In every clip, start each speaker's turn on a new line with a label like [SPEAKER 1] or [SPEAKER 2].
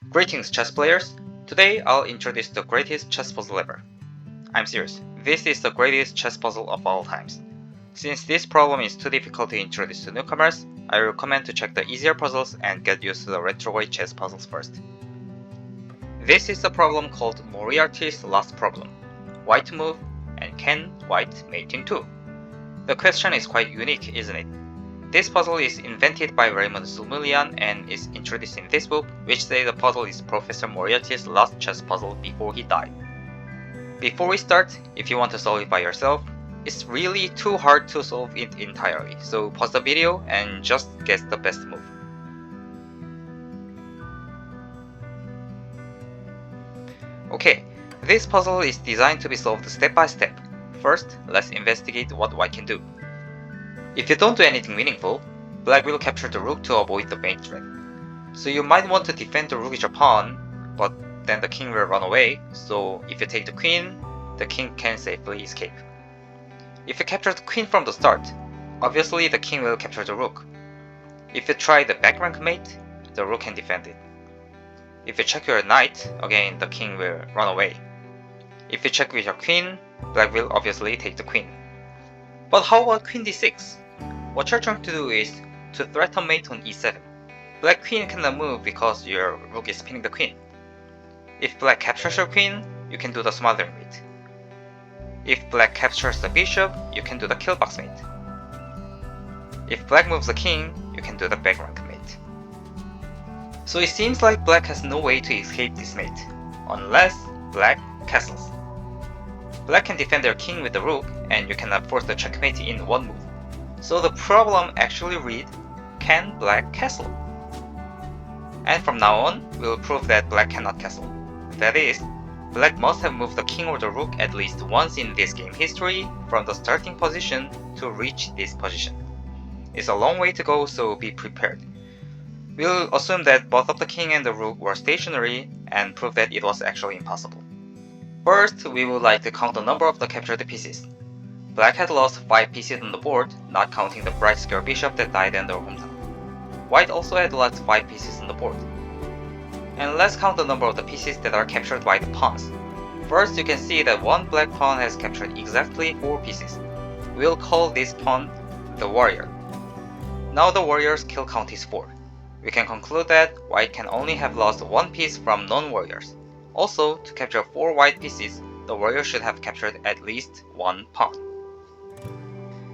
[SPEAKER 1] Greetings chess players! Today I'll introduce the greatest chess puzzle ever. I'm serious, this is the greatest chess puzzle of all times. Since this problem is too difficult to introduce to newcomers, I recommend to check the easier puzzles and get used to the Retrochess puzzles first. This is a problem called Moriarty's last problem. White move, and can white mate in 2? The question is quite unique, isn't it? This puzzle is invented by Raymond Zulmilian and is introduced in this book, which says the puzzle is Professor Moriarty's last chess puzzle before he died. Before we start, if you want to solve it by yourself, it's really too hard to solve it entirely, so pause the video and just guess the best move. Okay, this puzzle is designed to be solved step by step. First, let's investigate what white can do. If you don't do anything meaningful, black will capture the rook to avoid the mate threat. So you might want to defend the rook with your pawn, but then the king will run away, so if you take the queen, the king can safely escape. If you capture the queen from the start, obviously the king will capture the rook. If you try the back rank mate, the rook can defend it. If you check your knight, again the king will run away. If you check with your queen, black will obviously take the queen. But how about queen d6? What you're trying to do is to threaten mate on e7. Black queen cannot move because your rook is pinning the queen. If black captures your queen, you can do the smothering mate. If black captures the bishop, you can do the kill box mate. If black moves the king, you can do the back rank mate. So it seems like black has no way to escape this mate, unless black castles. Black can defend their king with the rook, and you cannot force the checkmate in one move. So the problem actually reads, can black castle? And from now on, we'll prove that black cannot castle. That is, black must have moved the king or the rook at least once in this game history from the starting position to reach this position. It's a long way to go, so be prepared. We'll assume that both of the king and the rook were stationary and prove that it was actually impossible. First, we would like to count the number of the captured pieces. Black had lost 5 pieces on the board, not counting the bright square bishop that died in their hometown. White also had lost 5 pieces on the board. And let's count the number of the pieces that are captured by the pawns. First, you can see that one black pawn has captured exactly 4 pieces. We'll call this pawn the warrior. Now the warrior's kill count is 4. We can conclude that white can only have lost 1 piece from non-warriors. Also, to capture 4 white pieces, the warrior should have captured at least 1 pawn.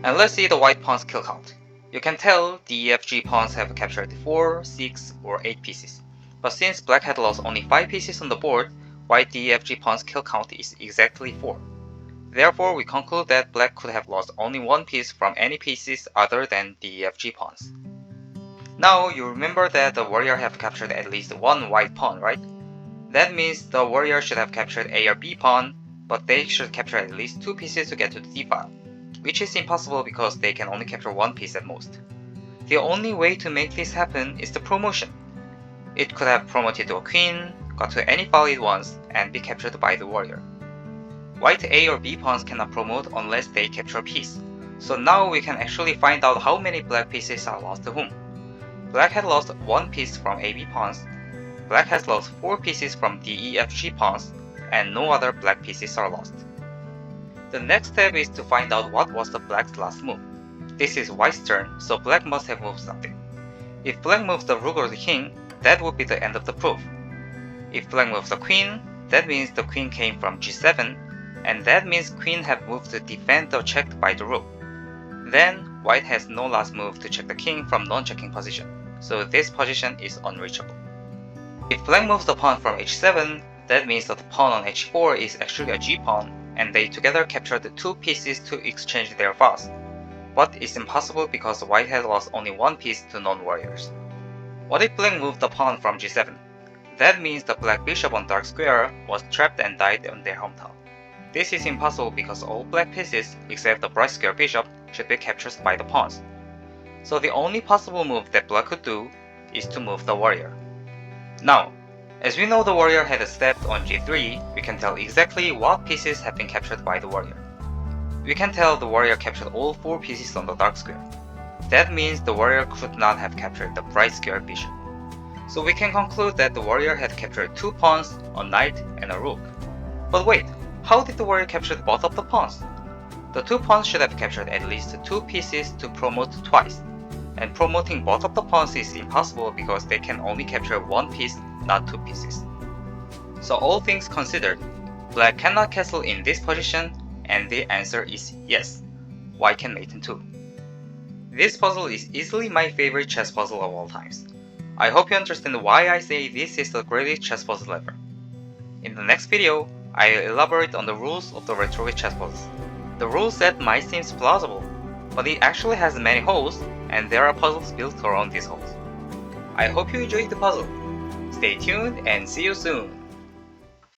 [SPEAKER 1] And let's see the white pawn's kill count. You can tell the EFG pawns have captured 4, 6, or 8 pieces. But since black had lost only 5 pieces on the board, white DEFG pawn's kill count is exactly 4. Therefore, we conclude that black could have lost only 1 piece from any pieces other than DEFG pawns. Now, you remember that the warrior have captured at least 1 white pawn, right? That means the warrior should have captured A or B pawn, but they should capture at least 2 pieces to get to the D file, which is impossible because they can only capture 1 piece at most. The only way to make this happen is the promotion. It could have promoted to a queen, got to any file it wants, and be captured by the warrior. White A or B pawns cannot promote unless they capture a piece, so now we can actually find out how many black pieces are lost to whom. Black had lost 1 piece from AB pawns, black has lost 4 pieces from DEFG pawns, and no other black pieces are lost. The next step is to find out what was the black's last move. This is white's turn, so black must have moved something. If black moves the rook or the king, that would be the end of the proof. If black moves the queen, that means the queen came from g7, and that means queen have moved to defend the check by the rook. Then, white has no last move to check the king from non-checking position, so this position is unreachable. If black moves the pawn from h7, that means that the pawn on h4 is actually a g-pawn, and they together captured the 2 pieces to exchange their files. But it's impossible because white has lost only 1 piece to non-warriors. What if black moved the pawn from g7? That means the black bishop on dark square was trapped and died on their hometown. This is impossible because all black pieces, except the bright square bishop, should be captured by the pawns. So the only possible move that black could do is to move the warrior. Now, as we know the warrior had stepped on g3, we can tell exactly what pieces have been captured by the warrior. We can tell the warrior captured all 4 pieces on the dark square. That means the warrior could not have captured the bright square bishop. So we can conclude that the warrior had captured 2 pawns, a knight, and a rook. But wait, how did the warrior capture both of the pawns? The 2 pawns should have captured at least 2 pieces to promote twice, and promoting both of the pawns is impossible because they can only capture 1 piece, not 2 pieces. So all things considered, black cannot castle in this position, and the answer is yes, white can mate in 2. This puzzle is easily my favorite chess puzzle of all times. I hope you understand why I say this is the greatest chess puzzle ever. In the next video, I'll elaborate on the rules of the Retrochess chess puzzles. The rule set might seem plausible, but it actually has many holes, and there are puzzles built around these holes. I hope you enjoyed the puzzle. Stay tuned and see you soon!